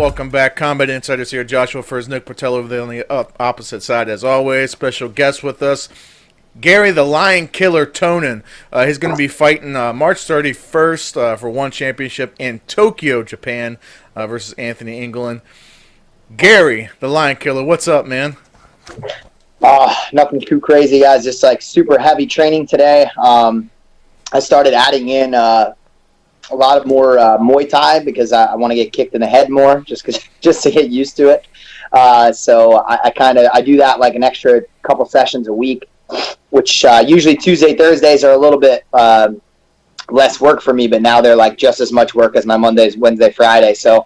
welcome back. Combat Insiders here. Joshua Furs, Nick Patel over there on the opposite side as always. Special guest with us, Garry the Lion Killer Tonon. He's going to be fighting March 31st for one championship in Tokyo, Japan, versus Anthony England. Garry the Lion Killer, what's up, man? Nothing too crazy, guys. Just like super heavy training today. I started adding in a lot of more Muay Thai because I want to get kicked in the head more, just to get used to it. So I do that like an extra couple sessions a week, which usually Tuesday, Thursdays are a little bit less work for me, but now they're like just as much work as my Mondays, Wednesday, Friday. So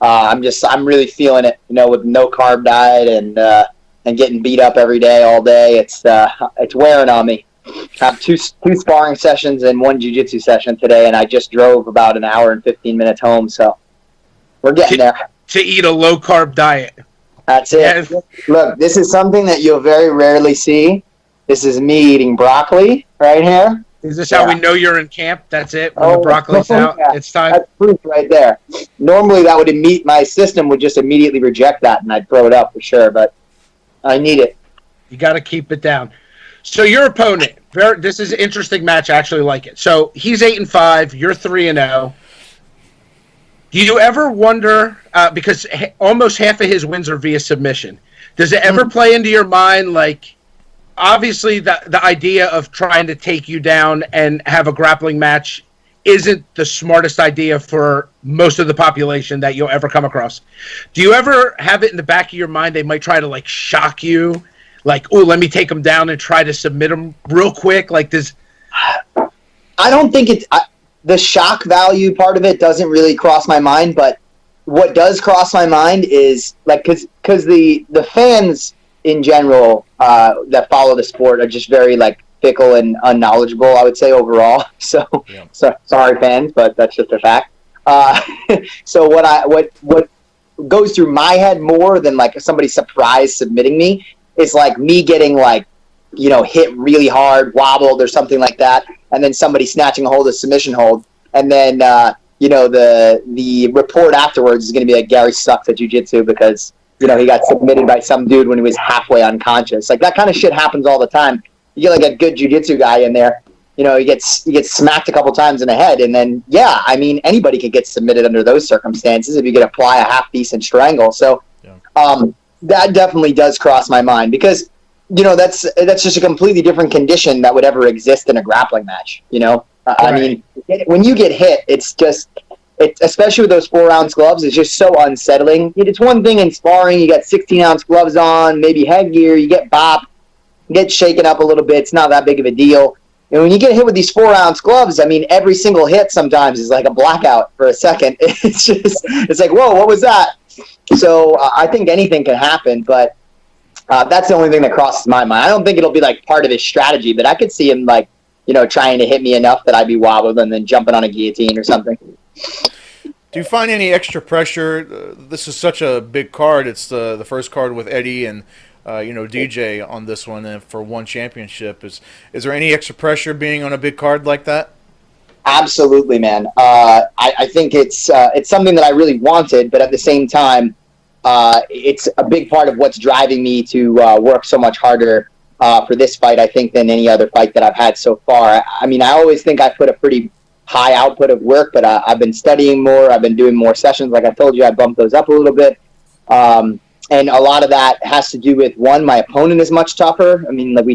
I'm really feeling it, with no carb diet and getting beat up every day, all day. It's wearing on me. I have two sparring sessions and one jiu-jitsu session today, and I just drove about an hour and 15 minutes home, so we're getting there. To eat a low-carb diet. That's it. Yes. Look, this is something that you'll very rarely see. This is me eating broccoli right here. Is this how we know you're in camp? That's it? When the broccoli's out, yeah. It's time? That's proof right there. Normally, my system would just immediately reject that, and I'd throw it up for sure, but I need it. You got to keep it down. So your opponent, this is an interesting match. I actually like it. So he's 8-5. You're 3-0. Do you ever wonder, because almost half of his wins are via submission, does it ever play into your mind, like, obviously the idea of trying to take you down and have a grappling match isn't the smartest idea for most of the population that you'll ever come across. Do you ever have it in the back of your mind they might try to, like, shock you? Like, oh, let me take him down and try to submit him real quick. Like this. I don't think the shock value part of it doesn't really cross my mind. But what does cross my mind is like because the fans in general that follow the sport are just very like fickle and unknowledgeable, I would say overall. So sorry fans, but that's just a fact. So what goes through my head more than like somebody surprise submitting me. It's like me getting like, hit really hard, wobbled or something like that, and then somebody snatching a hold of submission hold, and then the report afterwards is going to be like Garry sucks at jiu-jitsu because he got submitted by some dude when he was halfway unconscious. Like that kind of shit happens all the time. You get like a good jiu-jitsu guy in there, he gets smacked a couple times in the head, and then anybody could get submitted under those circumstances if you could apply a half decent strangle. So. Yeah. That definitely does cross my mind because, that's just a completely different condition that would ever exist in a grappling match. Right. I mean, when you get hit, it's especially with those 4-ounce gloves, it's just so unsettling. It's one thing in sparring, you got 16-ounce gloves on, maybe headgear, you get bopped, get shaken up a little bit. It's not that big of a deal. And when you get hit with these 4-ounce gloves, I mean, every single hit sometimes is like a blackout for a second. It's like, whoa, what was that? So I think anything can happen, but that's the only thing that crosses my mind. I don't think it'll be like part of his strategy, but I could see him like, trying to hit me enough that I'd be wobbled and then jumping on a guillotine or something. Do you find any extra pressure? This is such a big card. It's the first card with Eddie and DJ on this one and for one championship. Is there any extra pressure being on a big card like that? Absolutely, man. I think it's something that I really wanted, but at the same time, it's a big part of what's driving me to work so much harder for this fight, I think, than any other fight that I've had so far. I mean, I always think I put a pretty high output of work, but I've been studying more. I've been doing more sessions. Like I told you, I bumped those up a little bit. And a lot of that has to do with, one, my opponent is much tougher. I mean, like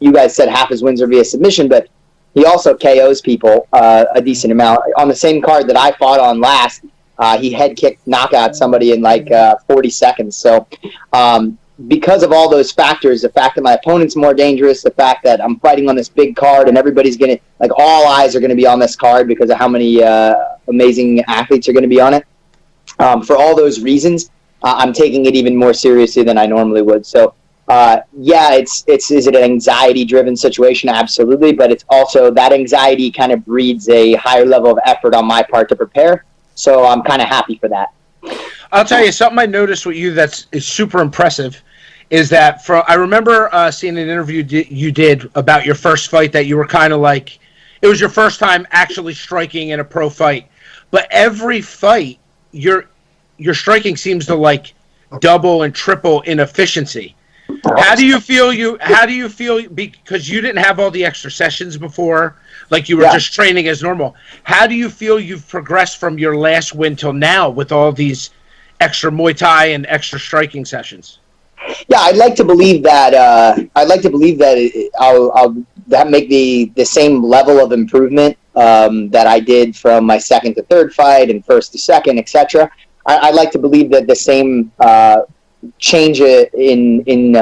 you guys said half his wins are via submission, but he also KOs people a decent amount. On the same card that I fought on last, he head kicked knockout somebody in like 40 seconds. So because of all those factors, the fact that my opponent's more dangerous, the fact that I'm fighting on this big card and everybody's going to, like all eyes are going to be on this card because of how many amazing athletes are going to be on it. For all those reasons, I'm taking it even more seriously than I normally would. So is it an anxiety-driven situation? Absolutely, but it's also that anxiety kind of breeds a higher level of effort on my part to prepare. So I'm kind of happy for that. I'll tell you something I noticed with you is super impressive. Is that I remember seeing an interview you did about your first fight that you were kind of like, it was your first time actually striking in a pro fight, but every fight you're your striking seems to like double and triple in efficiency. How do you feel because you didn't have all the extra sessions before, like you were just training as normal. How do you feel you've progressed from your last win till now with all these extra Muay Thai and extra striking sessions? Yeah, I'd like to believe that. I'll that make the same level of improvement that I did from my second to third fight and first to second, etc. I'd like to believe that the same change in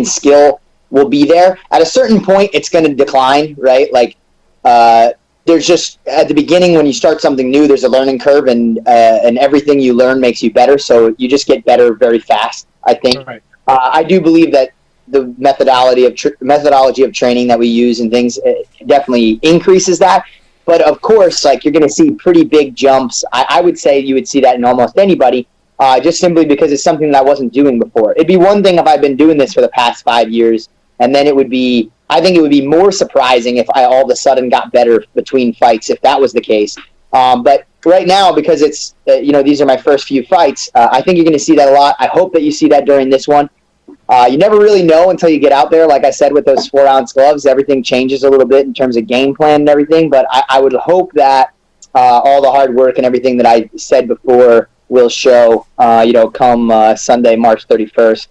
skill will be there. At a certain point, it's going to decline, right? Like there's just at the beginning when you start something new, there's a learning curve, and everything you learn makes you better. So you just get better very fast. I think. Right. I do believe that the methodology of training that we use and things definitely increases that. But of course, like you're going to see pretty big jumps. I would say you would see that in almost anybody, just simply because it's something that I wasn't doing before. It'd be one thing if I've been doing this for the past 5 years, and then I think it would be more surprising if I all of a sudden got better between fights if that was the case. But right now, because it's these are my first few fights, I think you're going to see that a lot. I hope that you see that during this one. You never really know until you get out there. Like I said, with those 4-ounce gloves, everything changes a little bit in terms of game plan and everything. But I would hope that all the hard work and everything that I said before will show. Come Sunday, March 31st.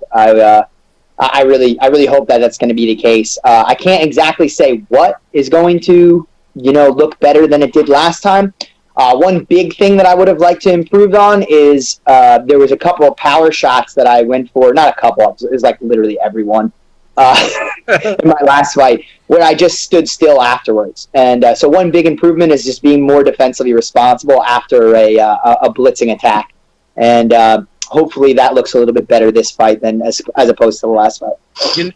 I really hope that that's going to be the case. I can't exactly say what is going to look better than it did last time. One big thing that I would have liked to improve on is there was a couple of power shots that I went for. Not a couple, it was like literally every one in my last fight, where I just stood still afterwards. And so one big improvement is just being more defensively responsible after a blitzing attack. And hopefully that looks a little bit better this fight than as opposed to the last fight.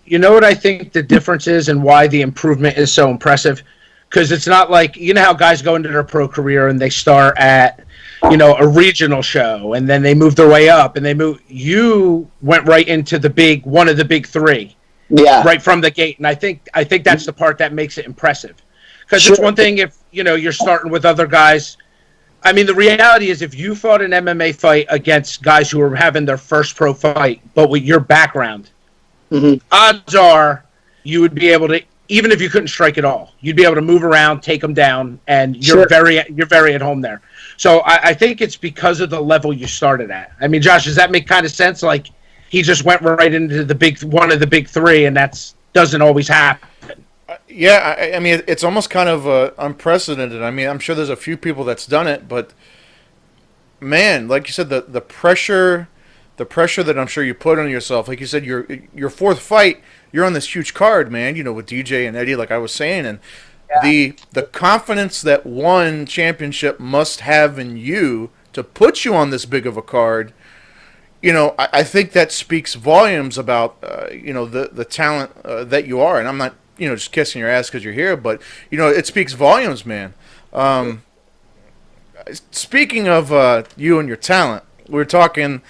You know what I think the difference is and why the improvement is so impressive? Because it's not like, how guys go into their pro career and they start at, a regional show and then they move their way up and you went right into one of the big three. Yeah. Right from the gate. And I think that's the part that makes it impressive. Because It's one thing if, you're starting with other guys. I mean, the reality is if you fought an MMA fight against guys who were having their first pro fight, but with your background, odds are you would be able to, even if you couldn't strike at all, you'd be able to move around, take them down, and you're very at home there. So I think it's because of the level you started at. I mean, Josh, does that make kind of sense? Like he just went right into one of the big three, and that doesn't always happen. Yeah, I mean, it's almost kind of unprecedented. I mean, I'm sure there's a few people that's done it, but man, like you said, the pressure that I'm sure you put on yourself, like you said, your fourth fight. You're on this huge card, man, with DJ and Eddie, like I was saying, and the confidence that one championship must have in you to put you on this big of a card, I think that speaks volumes about, the talent that you are. And I'm not, just kissing your ass because you're here, but, it speaks volumes, man. Speaking of you and your talent, we were talking,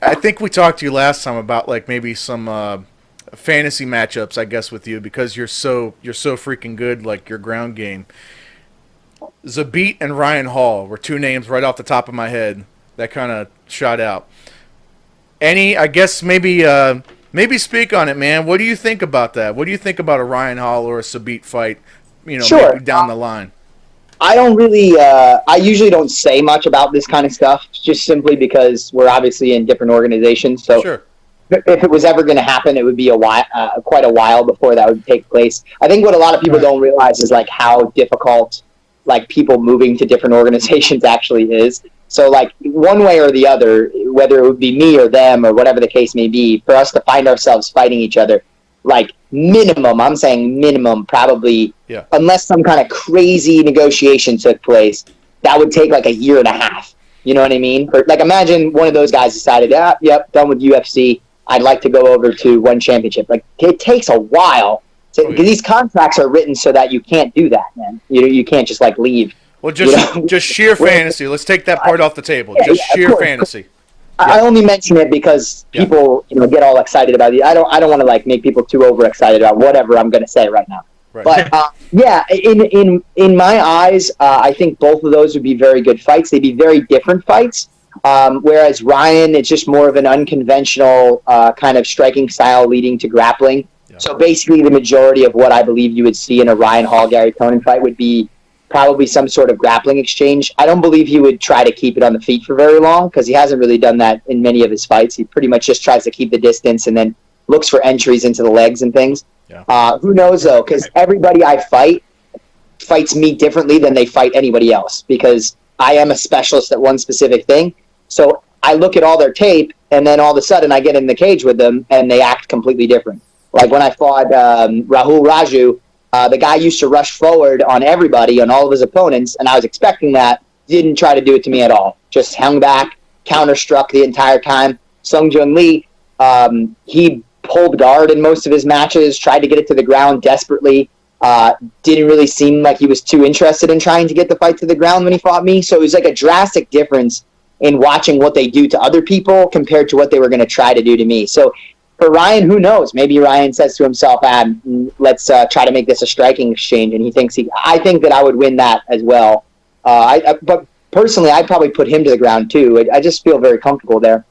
I think we talked to you last time about, like, maybe some fantasy matchups, I guess, with you because you're so freaking good, like your ground game. Zabit and Ryan Hall were two names right off the top of my head that kind of shot out. I guess maybe speak on it, man. What do you think about that? What do you think about a Ryan Hall or a Zabit fight? Maybe down the line. I don't really. I usually don't say much about this kind of stuff, just simply because we're obviously in different organizations. So. Sure. If it was ever going to happen, it would be quite a while before that would take place. I think what a lot of people don't realize is like how difficult like people moving to different organizations actually is. So like one way or the other, whether it would be me or them or whatever the case may be, for us to find ourselves fighting each other, like I'm saying minimum, probably, unless some kind of crazy negotiation took place, that would take like a year and a half. You know what I mean? Or, like imagine one of those guys decided, done with UFC. I'd like to go over to one championship. Like it takes a while because these contracts are written so that you can't do that, man. You can't just like leave. Well, just sheer fantasy. Let's take that part off the table. Just sheer fantasy. I only mention it because people get all excited about it. I don't want to like make people too overexcited about whatever I'm going to say right now. Right. But yeah, in my eyes, I think both of those would be very good fights. They'd be very different fights. Whereas Ryan, it's just more of an unconventional kind of striking style leading to grappling. Yeah. So basically, the majority of what I believe you would see in a Ryan Hall Garry Tonon fight would be probably some sort of grappling exchange. I don't believe he would try to keep it on the feet for very long because he hasn't really done that in many of his fights. He pretty much just tries to keep the distance and then looks for entries into the legs and things. Yeah. Who knows, though, because everybody I fights me differently than they fight anybody else because I am a specialist at one specific thing. So I look at all their tape, and then all of a sudden I get in the cage with them, and they act completely different. Like when I fought Rahul Raju, the guy used to rush forward on everybody, on all of his opponents, and I was expecting that. Didn't try to do it to me at all. Just hung back, counter-struck the entire time. Sung Jung Lee, he pulled guard in most of his matches, tried to get it to the ground desperately. Didn't really seem like he was too interested in trying to get the fight to the ground when he fought me. So it was like a drastic difference in watching what they do to other people compared to what they were going to try to do to me. So for Ryan, who knows? Maybe Ryan says to himself, let's try to make this a striking exchange. And he thinks I think that I would win that as well. But personally, I'd probably put him to the ground too. I just feel very comfortable there.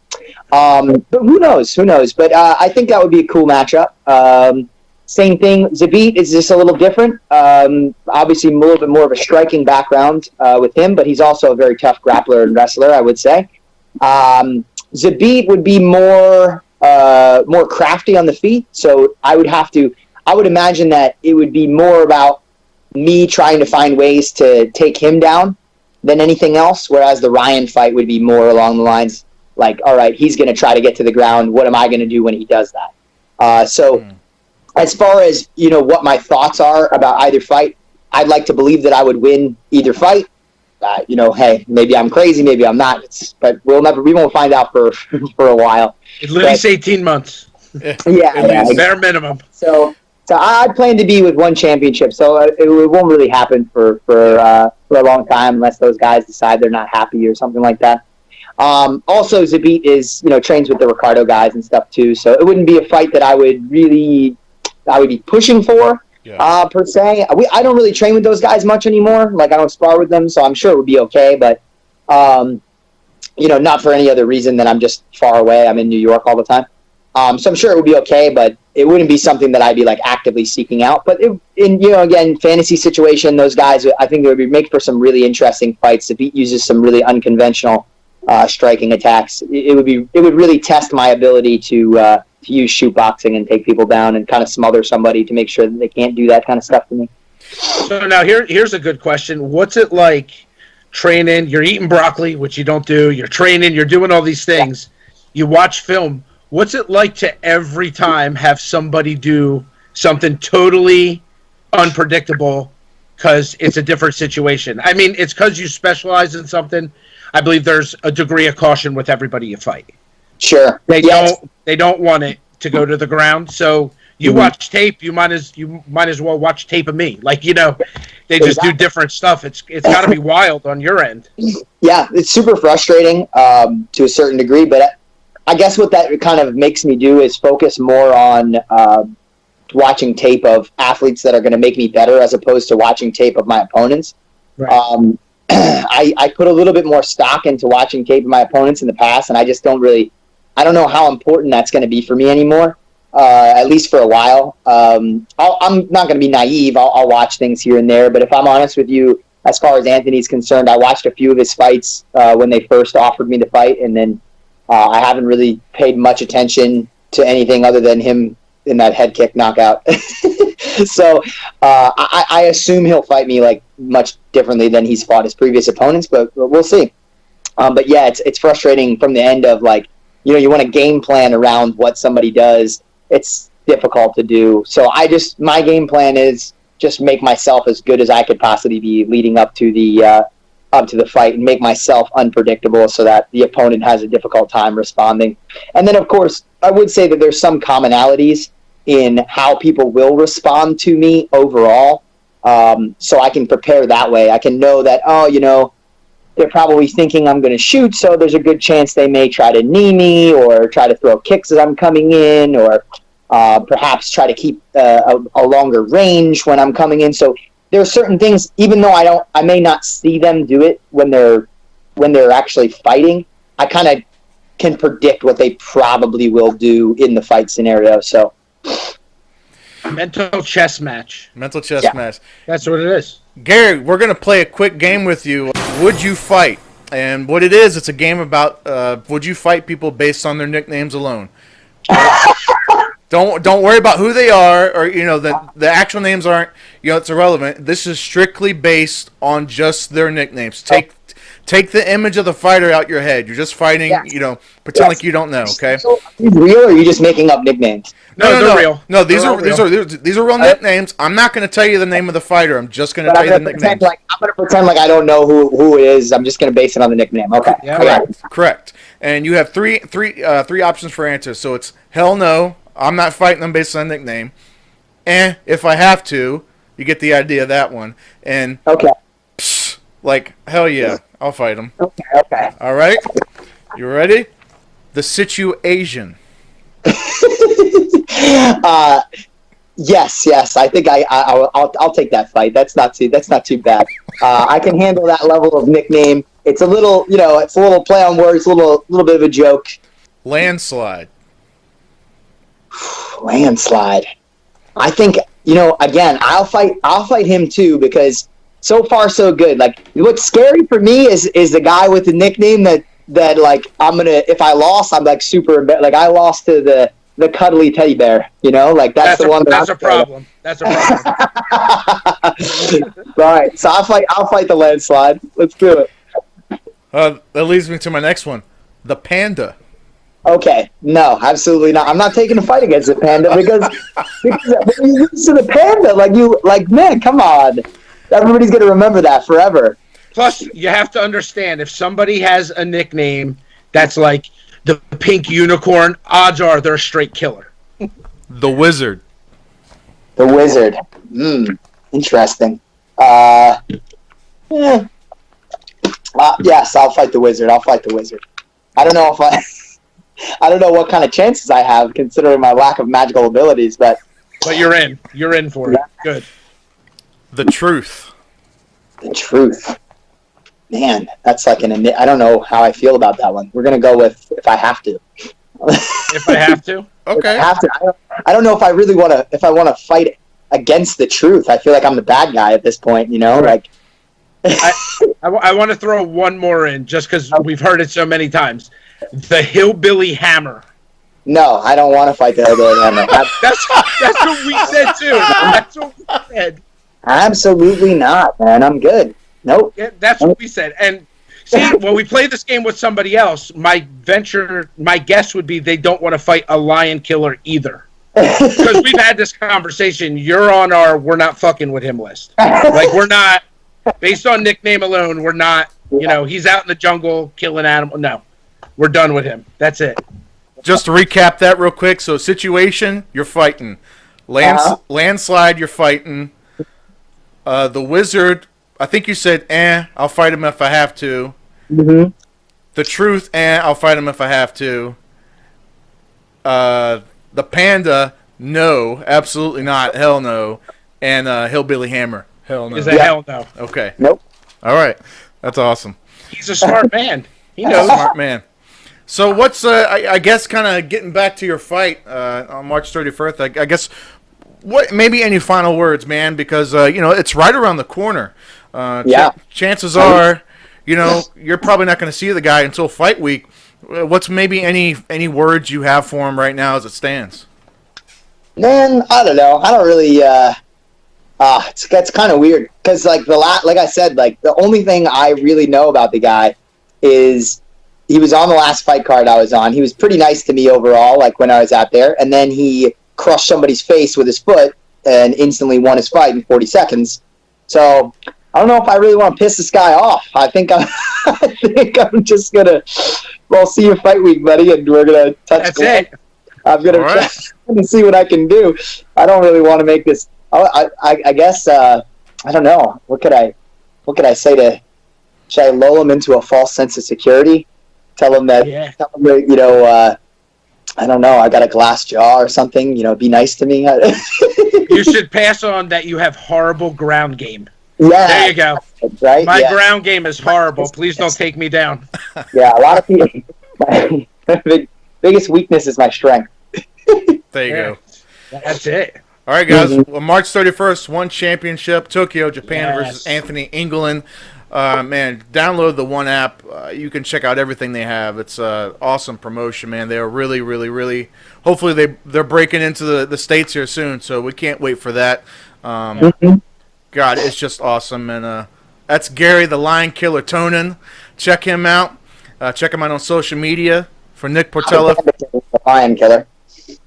But who knows? But I think that would be a cool matchup. Same thing. Zabit is just a little different. Obviously, a little bit more of a striking background with him, but he's also a very tough grappler and wrestler, I would say. Zabit would be more crafty on the feet, so I would imagine that it would be more about me trying to find ways to take him down than anything else, whereas the Ryan fight would be more along the lines like, all right, he's going to try to get to the ground. What am I going to do when he does that? As far as, what my thoughts are about either fight, I'd like to believe that I would win either fight. Hey, maybe I'm crazy, maybe I'm not. But we won't find out for a while. At least 18 months. Yeah. Bare minimum. So I plan to be with one championship, so it won't really happen for a long time unless those guys decide they're not happy or something like that. Also, Zabit is, trains with the Ricardo guys and stuff too, so it wouldn't be a fight that I would be pushing for, per se. I don't really train with those guys much anymore. Like, I don't spar with them, so I'm sure it would be okay, but, not for any other reason than I'm just far away. I'm in New York all the time. So I'm sure it would be okay, but it wouldn't be something that I'd be, like, actively seeking out. But, again, fantasy situation, those guys, I think it would make for some really interesting fights. Zabit uses some really unconventional striking attacks. It would really test my ability to use shoot boxing and take people down and kind of smother somebody to make sure that they can't do that kind of stuff to me. So now here's a good question. What's it like training? You're eating broccoli, which you don't do. You're training. You're doing all these things. You watch film. What's it like to every time have somebody do something totally unpredictable because it's a different situation? I mean, it's because you specialize in something. I believe there's a degree of caution with everybody you fight. Sure. They don't want it to go to the ground. So you watch tape, you might as well watch tape of me. Like, they just do different stuff. It's got to be wild on your end. Yeah, it's super frustrating to a certain degree, but I guess what that kind of makes me do is focus more on watching tape of athletes that are going to make me better as opposed to watching tape of my opponents. Right. I put a little bit more stock into watching tape of my opponents in the past, and I just don't know how important that's going to be for me anymore, at least for a while. I'm not going to be naive. I'll watch things here and there, but if I'm honest with you, as far as Anthony's concerned, I watched a few of his fights when they first offered me the fight, and then I haven't really paid much attention to anything other than him in that head kick knockout. So I assume he'll fight me like much differently than he's fought his previous opponents, but we'll see. But yeah, it's frustrating from the end of like, you want to game plan around what somebody does. It's difficult to do. So my game plan is just make myself as good as I could possibly be leading up to the fight and make myself unpredictable so that the opponent has a difficult time responding. And then, of course, I would say that there's some commonalities in how people will respond to me overall. So I can prepare that way. I can know that, they're probably thinking I'm going to shoot, so there's a good chance they may try to knee me or try to throw kicks as I'm coming in, or perhaps try to keep a longer range when I'm coming in. So there are certain things, even though I may not see them do it when they're actually fighting, I kind of can predict what they probably will do in the fight scenario. So mental chess match. Mental chess match. That's what it is. Gary, we're going to play a quick game with you. Would you fight? And what it is, it's a game about would you fight people based on their nicknames alone. Don't worry about who they are, or the actual names aren't, it's irrelevant. This is strictly based on just their nicknames. Take the image of the fighter out your head. You're just fighting, pretend like you don't know, okay? So, are you real, or are you just making up nicknames? No, they're real. No, these are real nicknames. I'm not going to tell you the name of the fighter. I'm just going to tell you the nicknames. I'm going to pretend like I don't know who it is. I'm just going to base it on the nickname. Okay. Yeah, Correct. And you have three options for answers. So it's hell no, I'm not fighting them based on nickname. If I have to, you get the idea of that one. And psh, like hell yeah, I'll fight them. Okay. All right. You ready? The situation. Yes. I think I'll take that fight. That's not too bad. I can handle that level of nickname. It's a little, it's a little play on words, a little bit of a joke. Landslide. Landslide. I think, again, I'll fight him too, because so far so good. Like, what's scary for me is the guy with the nickname that like if I lost, I'm like super, like I lost to the cuddly teddy bear, like that's the one. That's a problem. That's a problem. All right, so I'll fight the landslide. Let's do it. That leads me to my next one, the panda. Okay, no, absolutely not. I'm not taking a fight against the panda because when you lose to the panda, man, come on. Everybody's gonna remember that forever. Plus, you have to understand, if somebody has a nickname that's like the pink unicorn, odds are they're a straight killer. The wizard. The wizard. Interesting. Yes, I'll fight the wizard. I don't know I don't know what kind of chances I have considering my lack of magical abilities, but you're in. You're in for it. Good. The truth. The truth. Man, that's like I don't know how I feel about that one. We're gonna go with if I have to. If I have to. Okay. If I have to. I don't know if I really want to. If I want to fight against the truth, I feel like I'm the bad guy at this point. Like. I want to throw one more in just because we've heard it so many times. The hillbilly hammer. No, I don't want to fight the hillbilly hammer. That's what we said too. That's what we said. Absolutely not, man. I'm good. Nope. Yeah, that's what we said. And see, when we play this game with somebody else, my guess would be they don't want to fight a lion killer either. Because we've had this conversation. You're on our we're not fucking with him list. Like, we're not, based on nickname alone, we're not, he's out in the jungle killing animals. No, we're done with him. That's it. Just to recap that real quick. So, situation, you're fighting. Landslide, you're fighting. The wizard, I think you said, I'll fight him if I have to. Mm-hmm. The truth, I'll fight him if I have to. The panda, no, absolutely not, hell no. And hillbilly hammer, hell no. Is a hell no. Okay. Nope. All right, that's awesome. He's a smart man. He knows. Smart man. So what's, I guess, kind of getting back to your fight on March 31st, I guess, what maybe any final words, man, because, it's right around the corner. Chances are, you're probably not going to see the guy until fight week. What's maybe any words you have for him right now as it stands? Man, I don't know. I don't really. It's kind of weird because like I said, like the only thing I really know about the guy is he was on the last fight card I was on. He was pretty nice to me overall, like when I was out there, and then he crushed somebody's face with his foot and instantly won his fight in 40 seconds. So I don't know if I really want to piss this guy off. I think I'm just gonna. Well, see you fight week, buddy, and we're gonna touch. That's it. I'm gonna try to see what I can do. I don't really want to make this. I guess I don't know. What could I say to? Should I lull him into a false sense of security? Tell him that I don't know. I got a glass jaw or something. Be nice to me. You should pass on that you have horrible ground game. Yeah. There you go. Right? My ground game is horrible. Please don't take me down. Yeah, a lot of people. My biggest weakness is my strength. There you go. That's it. All right, guys. Well, March 31st, one championship, Tokyo, Japan versus Anthony England. Man, download the One app. You can check out everything they have. It's awesome promotion, man. They are really, really, really. Hopefully, they're breaking into the states here soon, so we can't wait for that. God, it's just awesome, and that's Garry the Lion Killer Tonon. Check him out. Check him out on social media. For Nick Portella, The Lion Killer.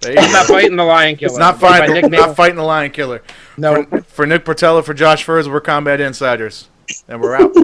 I'm not fighting the Lion Killer. It's not fighting the Lion Killer. No. For Nick Portella, for Josh Furs, we're Combat Insiders, and we're out.